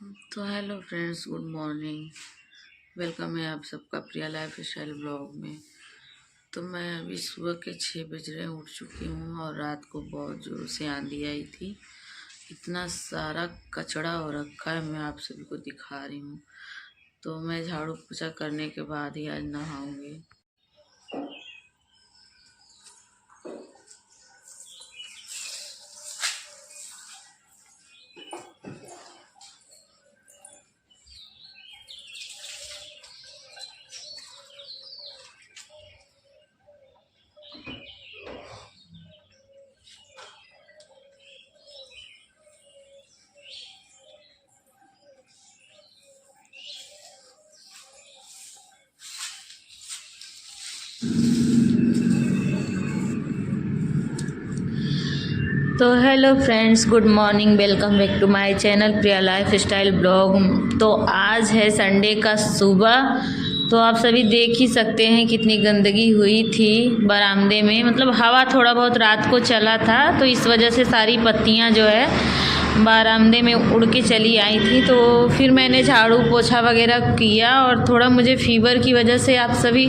तो hello friends, good morning. Welcome है आप सबका प्रिया लाइफ स्टाइल ब्लॉग में। तो मैं अभी सुबह के 6 बज रहे उठ चुकी हूँ और रात को बहुत ज़ोर से आंधी आई थी। इतना सारा कचरा हो रखा है, मैं आप सभी को दिखा रही हूँ। तो मैं झाड़ू पोछा करने के बाद ही आज नहाऊंगी। तो hello friends, good morning, welcome back to my channel Priya lifestyle blog. तो आज है संडे का सुबह। तो आप सभी देख ही सकते हैं कितनी गंदगी हुई थी बरामदे में। मतलब हवा थोड़ा बहुत रात को चला था, तो इस वजह से सारी पत्तियां जो है बरामदे में उड़ के चली आई थी। तो फिर मैंने झाड़ू पोछा वगैरह किया और थोड़ा मुझे फीवर की वजह से आप सभी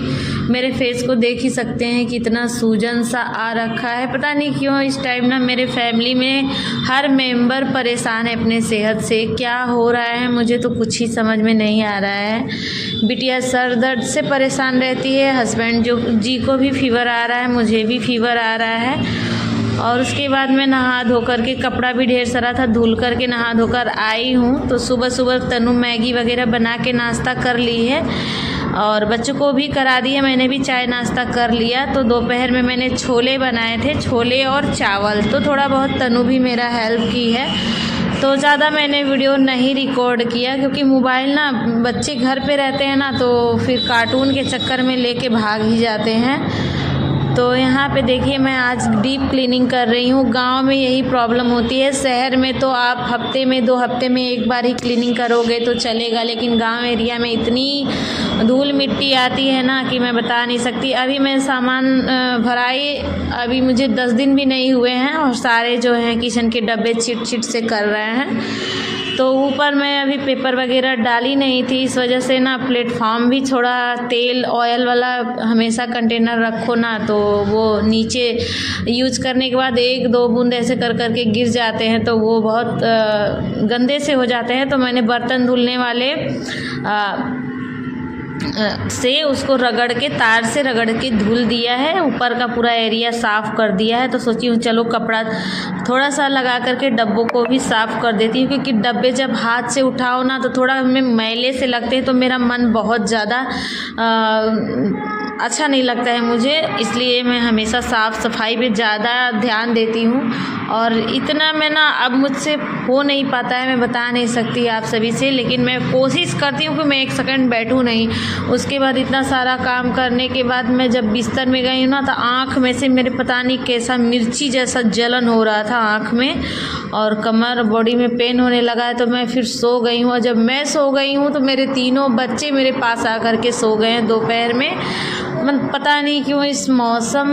मेरे फेस को देख ही सकते हैं कितना सूजन सा आ रखा है। पता नहीं क्यों इस टाइम ना मेरे फैमिली में हर मेंबर परेशान है अपने सेहत से। क्या हो रहा है मुझे तो कुछ ही समझ में नहीं आ रहा है। बिटिया सर दर्द से परेशान रहती है, हस्बैंड जी को भी फीवर आ रहा है, मुझे भी फीवर आ रहा है। और उसके बाद मैं नहा धोकर के, कपड़ा भी ढेर सारा था, धुल करके नहा धोकर आई हूँ। तो सुबह सुबह तनु मैगी वगैरह बना के नाश्ता कर ली है और बच्चों को भी करा दिया। मैंने भी चाय नाश्ता कर लिया। तो दोपहर में मैंने छोले बनाए थे, छोले और चावल। तो थोड़ा बहुत तनु भी मेरा हेल्प की है। तो ज़्यादा मैंने वीडियो नहीं रिकॉर्ड किया क्योंकि मोबाइल ना, बच्चे घर पे रहते हैं ना, तो फिर कार्टून के चक्कर में लेके भाग ही जाते हैं। तो यहाँ पे देखिए मैं आज डीप क्लीनिंग कर रही हूँ। गांव में यही प्रॉब्लम होती है। शहर में तो आप हफ्ते में 2 हफ्ते में एक बार ही क्लीनिंग करोगे तो चलेगा, लेकिन गांव एरिया में इतनी धूल मिट्टी आती है ना कि मैं बता नहीं सकती। अभी मैं सामान भराई, अभी मुझे 10 दिन भी नहीं हुए हैं और सारे जो हैं किचन के डब्बे चिट से कर रहे हैं। तो ऊपर मैं अभी पेपर वगैरह डाली नहीं थी, इस वजह से ना प्लेटफॉर्म भी थोड़ा तेल ऑयल वाला हमेशा कंटेनर रखो ना, तो वो नीचे यूज करने के बाद 1-2 बूंद ऐसे कर करके गिर जाते हैं, तो वो बहुत गंदे से हो जाते हैं। तो मैंने बर्तन धुलने वाले से उसको रगड़ के, तार से रगड़ के धुल दिया है, ऊपर का पूरा एरिया साफ़ कर दिया है। तो सोची हूँ चलो कपड़ा थोड़ा सा लगा करके डब्बों को भी साफ़ कर देती हूँ, क्योंकि डब्बे जब हाथ से उठाओ ना तो थोड़ा हमें मैले से लगते हैं, तो मेरा मन बहुत ज़्यादा अच्छा नहीं लगता है मुझे। इसलिए मैं हमेशा साफ़ सफाई पे ज़्यादा ध्यान देती हूँ। और इतना मैं ना अब मुझसे हो नहीं पाता है, मैं बता नहीं सकती आप सभी से, लेकिन मैं कोशिश करती हूँ कि मैं 1 सेकंड बैठूँ नहीं। उसके बाद इतना सारा काम करने के बाद मैं जब बिस्तर में गई हूँ ना, तो आँख में से मेरे पता नहीं कैसा मिर्ची जैसा जलन हो रहा था आँख में, और कमर बॉडी में पेन होने लगा है। तो मैं फिर सो गई हूँ। और जब मैं सो गई हूँ तो मेरे तीनों बच्चे मेरे पास आकर के सो गए हैं दोपहर में। पता नहीं क्यों इस मौसम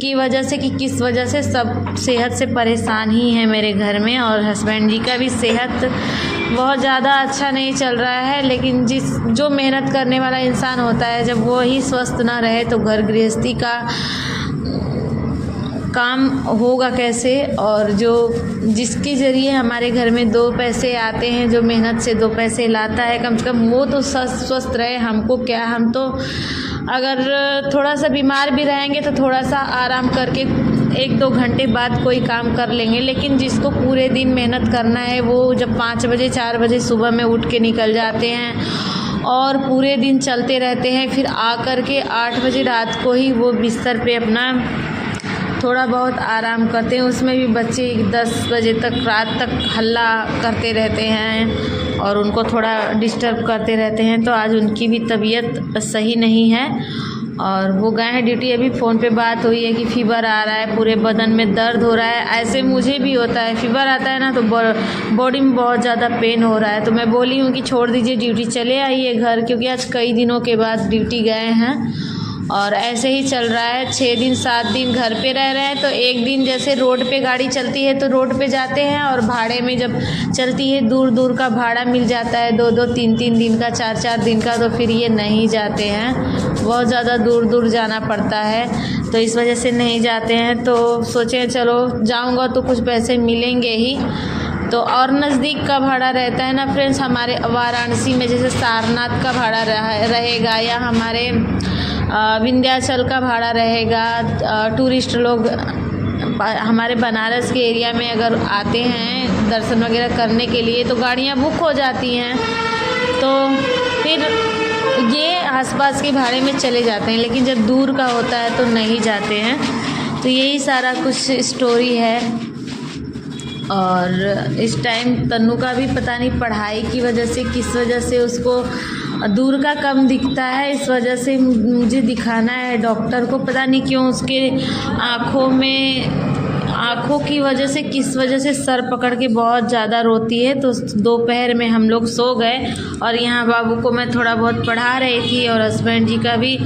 की वजह से कि किस वजह से सब सेहत से परेशान ही हैं मेरे घर में। और हस्बैंड जी का भी सेहत बहुत ज़्यादा अच्छा नहीं चल रहा है। लेकिन जो मेहनत करने वाला इंसान होता है, जब वो ही स्वस्थ ना रहे तो घर गृहस्थी का काम होगा कैसे। और जिसके ज़रिए हमारे घर में 2 पैसे आते हैं, जो मेहनत से 2 पैसे लाता है, कम से कम वो तो स्वस्थ रहे। हमको क्या, हम तो अगर थोड़ा सा बीमार भी रहेंगे तो थोड़ा सा आराम करके 1-2 घंटे बाद कोई काम कर लेंगे। लेकिन जिसको पूरे दिन मेहनत करना है, वो जब 5 बजे 4 बजे सुबह में उठ के निकल जाते हैं और पूरे दिन चलते रहते हैं, फिर आकर के 8 बजे रात को ही वो बिस्तर पे अपना थोड़ा बहुत आराम करते हैं। उसमें भी बच्चे 10 बजे तक, रात तक हल्ला करते रहते हैं और उनको थोड़ा डिस्टर्ब करते रहते हैं। तो आज उनकी भी तबीयत सही नहीं है और वो गए हैं ड्यूटी। अभी फ़ोन पे बात हुई है कि फ़ीवर आ रहा है, पूरे बदन में दर्द हो रहा है। ऐसे मुझे भी होता है, फ़ीवर आता है ना तो बॉडी में बहुत ज़्यादा पेन हो रहा है। तो मैं बोली हूँ कि छोड़ दीजिए ड्यूटी, चले आइए घर, क्योंकि आज कई दिनों के बाद ड्यूटी गए हैं। और ऐसे ही चल रहा है। 6 दिन 7 दिन घर पे रह रहे हैं तो एक दिन जैसे रोड पे गाड़ी चलती है तो रोड पे जाते हैं, और भाड़े में जब चलती है दूर दूर का भाड़ा मिल जाता है 2-2 3-3 दिन का 4-4 दिन का, तो फिर ये नहीं जाते हैं। बहुत ज़्यादा दूर दूर जाना पड़ता है तो इस वजह से नहीं जाते हैं। तो सोचे चलो जाऊँगा तो कुछ पैसे मिलेंगे ही। तो और नज़दीक का भाड़ा रहता है ना फ्रेंड्स, हमारे वाराणसी में जैसे सारनाथ का भाड़ा रहेगा, या हमारे विंध्याचल का भाड़ा रहेगा। टूरिस्ट लोग हमारे बनारस के एरिया में अगर आते हैं दर्शन वगैरह करने के लिए तो गाड़ियाँ बुक हो जाती हैं, तो फिर ये आसपास के भाड़े में चले जाते हैं, लेकिन जब दूर का होता है तो नहीं जाते हैं। तो यही सारा कुछ स्टोरी है। और इस टाइम तन्नू का भी पता नहीं पढ़ाई की वजह से किस वजह से उसको दूर का कम दिखता है, इस वजह से मुझे दिखाना है डॉक्टर को। पता नहीं क्यों उसके आँखों की वजह से किस वजह से सर पकड़ के बहुत ज़्यादा रोती है। तो दोपहर में हम लोग सो गए और यहाँ बाबू को मैं थोड़ा बहुत पढ़ा रही थी, और हस्बैंड जी का भी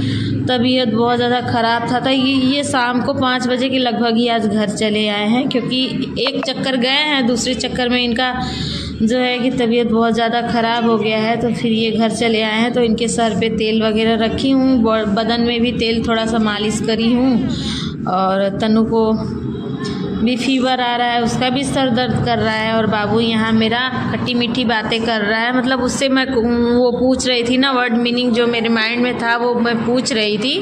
तबीयत बहुत ज़्यादा ख़राब था। तो ये शाम को 5 बजे के लगभग ही आज घर चले आए हैं, क्योंकि एक चक्कर गए हैं, दूसरे चक्कर में इनका जो है कि तबीयत बहुत ज़्यादा ख़राब हो गया है, तो फिर ये घर चले आए हैं। तो इनके सर पे तेल वगैरह रखी हूँ, बदन में भी तेल थोड़ा सा मालिश करी हूँ, और तन्नू को भी फीवर आ रहा है, उसका भी सर दर्द कर रहा है। और बाबू यहाँ मेरा खट्टी मीठी बातें कर रहा है, मतलब उससे मैं वो पूछ रही थी ना वर्ड मीनिंग जो मेरे माइंड में था वो मैं पूछ रही थी,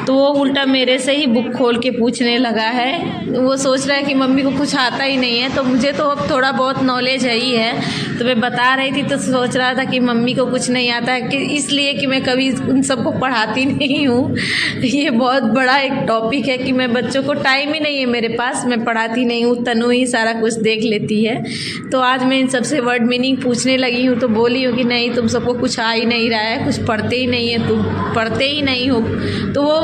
तो वो उल्टा मेरे से ही बुक खोल के पूछने लगा है। वो सोच रहा है कि मम्मी को कुछ आता ही नहीं है, तो मुझे तो अब थोड़ा बहुत नॉलेज है ही है, तो मैं बता रही थी तो सोच रहा था कि मम्मी को कुछ नहीं आता है, कि इसलिए कि मैं कभी उन सबको पढ़ाती नहीं हूँ। ये बहुत बड़ा एक टॉपिक है कि मैं बच्चों को टाइम ही नहीं है मेरे पास, मैं पढ़ाती नहीं हूँ, तनु ही सारा कुछ देख लेती है। तो आज मैं इन सबसे वर्ड मीनिंग पूछने लगी हूँ, तो बोली हूँ कि नहीं तुम सबको कुछ आ ही नहीं रहा है, कुछ पढ़ते ही नहीं है, तुम पढ़ते ही नहीं हो। तो वो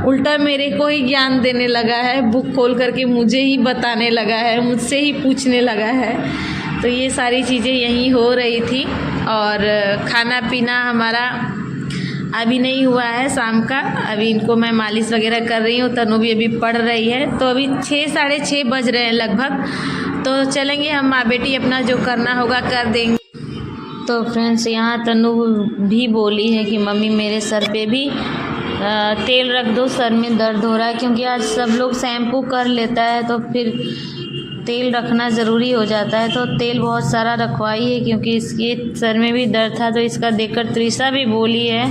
उल्टा मेरे को ही ज्ञान देने लगा है, बुक खोल करके मुझे ही बताने लगा है, मुझसे ही पूछने लगा है। तो ये सारी चीज़ें यहीं हो रही थी। और खाना पीना हमारा अभी नहीं हुआ है शाम का, अभी इनको मैं मालिश वगैरह कर रही हूँ, तनु भी अभी पढ़ रही है। तो अभी 6 साढ़े 6 बज रहे हैं लगभग, तो चलेंगे हम माँ बेटी, अपना जो करना होगा कर देंगे। तो फ्रेंड्स यहाँ तनु भी बोली है कि मम्मी मेरे सर पे भी तेल रख दो, सर में दर्द हो रहा है, क्योंकि आज सब लोग शैम्पू कर लेता है तो फिर तेल रखना ज़रूरी हो जाता है। तो तेल बहुत सारा रखवाई है, क्योंकि इसके सर में भी दर्द था। तो इसका देखकर त्रिशा भी बोली है,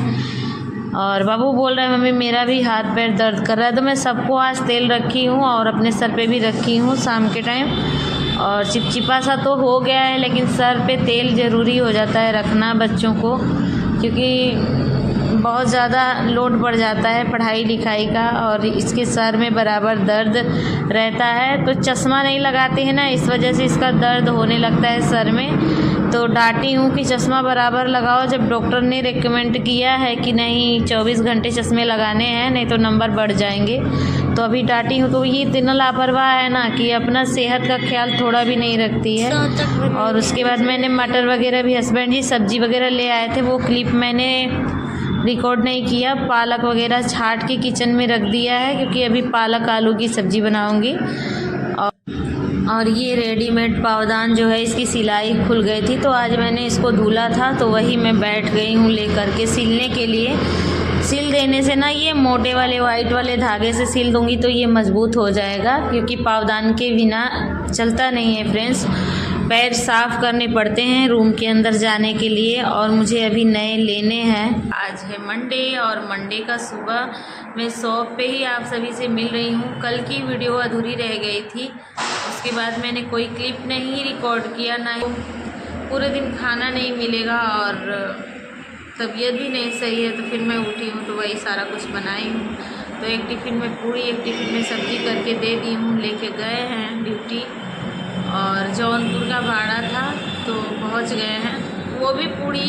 और बाबू बोल रहा है मम्मी मेरा भी हाथ पैर दर्द कर रहा है। तो मैं सबको आज तेल रखी हूँ और अपने सर पे भी रखी हूँ शाम के टाइम। और चिपचिपा सा तो हो गया है, लेकिन सर पे तेल ज़रूरी हो जाता है रखना बच्चों को, क्योंकि बहुत ज़्यादा लोड बढ़ जाता है पढ़ाई लिखाई का, और इसके सर में बराबर दर्द रहता है। तो चश्मा नहीं लगाते हैं ना, इस वजह से इसका दर्द होने लगता है सर में। तो डांटी हूँ कि चश्मा बराबर लगाओ, जब डॉक्टर ने रिकमेंड किया है कि नहीं 24 घंटे चश्मे लगाने हैं, नहीं तो नंबर बढ़ जाएंगे। तो अभी डांटी हूँ, तो ये इतना लापरवाह है ना कि अपना सेहत का ख्याल थोड़ा भी नहीं रखती है। और उसके बाद मैंने मटर वगैरह भी, हस्बैंड जी सब्जी वगैरह ले आए थे, वो क्लिप मैंने रिकॉर्ड नहीं किया। पालक वगैरह छाट के किचन में रख दिया है, क्योंकि अभी पालक आलू की सब्ज़ी बनाऊंगी। और ये रेडीमेड पावदान जो है इसकी सिलाई खुल गई थी, तो आज मैंने इसको धुला था, तो वही मैं बैठ गई हूँ लेकर के सिलने के लिए। सिल देने से ना, ये मोटे वाले वाइट वाले धागे से सिल दूंगी तो ये मज़बूत हो जाएगा, क्योंकि पावदान के बिना चलता नहीं है फ्रेंड्स। पैर साफ़ करने पड़ते हैं रूम के अंदर जाने के लिए, और मुझे अभी नए लेने हैं। आज है मंडे, और मंडे का सुबह मैं शॉप पे ही आप सभी से मिल रही हूँ। कल की वीडियो अधूरी रह गई थी, उसके बाद मैंने कोई क्लिप नहीं रिकॉर्ड किया, ना पूरे दिन खाना नहीं मिलेगा, और तबीयत भी नहीं सही है। तो फिर मैं उठी हूँ तो वही सारा कुछ बनाई हूँ। तो एक टिफ़िन में पूरी, एक टिफ़िन में सब्ज़ी करके दे दी हूँ, लेके गए हैं ड्यूटी। और जौनपुर का भाड़ा था तो पहुंच गए हैं। वो भी पूरी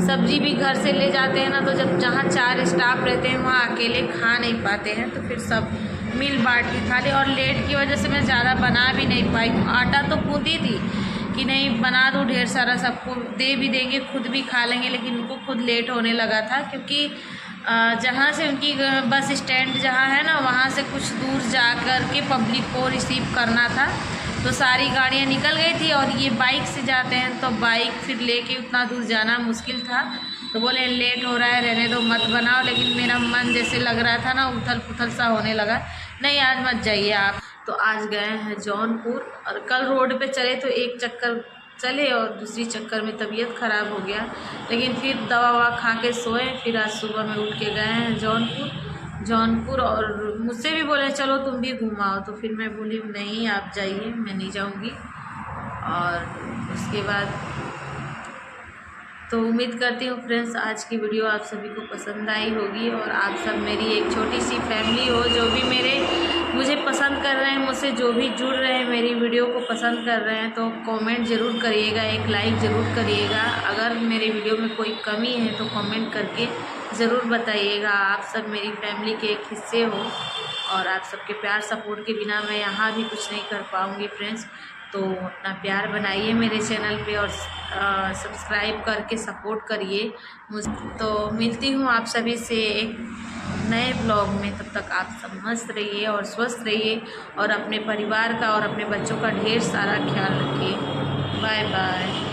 सब्जी भी घर से ले जाते हैं ना, तो जब जहाँ 4 स्टाफ रहते हैं वहाँ अकेले खा नहीं पाते हैं, तो फिर सब मिल बांट के खा ले। और लेट की वजह से मैं ज़्यादा बना भी नहीं पाई। आटा तो कूदी थी कि नहीं बना दूँ ढेर सारा, सबको दे भी देंगे, खुद भी खा लेंगे, लेकिन उनको खुद लेट होने लगा था, क्योंकि जहाँ से उनकी बस स्टैंड जहाँ है ना, वहाँ से कुछ दूर जा कर के पब्लिक को रिसीव करना था। तो सारी गाड़ियाँ निकल गई थी और ये बाइक से जाते हैं, तो बाइक फिर लेके उतना दूर जाना मुश्किल था। तो बोले लेट हो रहा है, रहने दो, मत बनाओ। लेकिन मेरा मन जैसे लग रहा था ना, उथल पुथल सा होने लगा, नहीं आज मत जाइए आप। तो आज गए हैं जौनपुर, और कल रोड पे चले तो एक चक्कर चले और दूसरी चक्कर में तबीयत ख़राब हो गया। लेकिन फिर दवा ववा खा के सोए, फिर आज सुबह में उठ के गए हैं जौनपुर। और मुझसे भी बोले चलो तुम भी घुमाओ, तो फिर मैं बोली नहीं आप जाइए, मैं नहीं जाऊंगी। और उसके बाद तो उम्मीद करती हूँ फ्रेंड्स आज की वीडियो आप सभी को पसंद आई होगी, और आप सब मेरी एक छोटी सी फैमिली हो, जो भी मुझे पसंद कर रहे हैं, मुझसे जो भी जुड़ रहे हैं, मेरी वीडियो को पसंद कर रहे हैं, तो कमेंट ज़रूर करिएगा, एक लाइक ज़रूर करिएगा। अगर मेरे वीडियो में कोई कमी है तो कमेंट करके ज़रूर बताइएगा। आप सब मेरी फैमिली के एक हिस्से हो, और आप सबके प्यार सपोर्ट के बिना मैं यहाँ भी कुछ नहीं कर पाऊँगी फ्रेंड्स। तो अपना प्यार बनाइए मेरे चैनल पे, और सब्सक्राइब करके सपोर्ट करिए मुझ। तो मिलती हूँ आप सभी से एक नए ब्लॉग में। तब तक आप सब मस्त रहिए और स्वस्थ रहिए, और अपने परिवार का और अपने बच्चों का ढेर सारा ख्याल रखिए। Bye bye.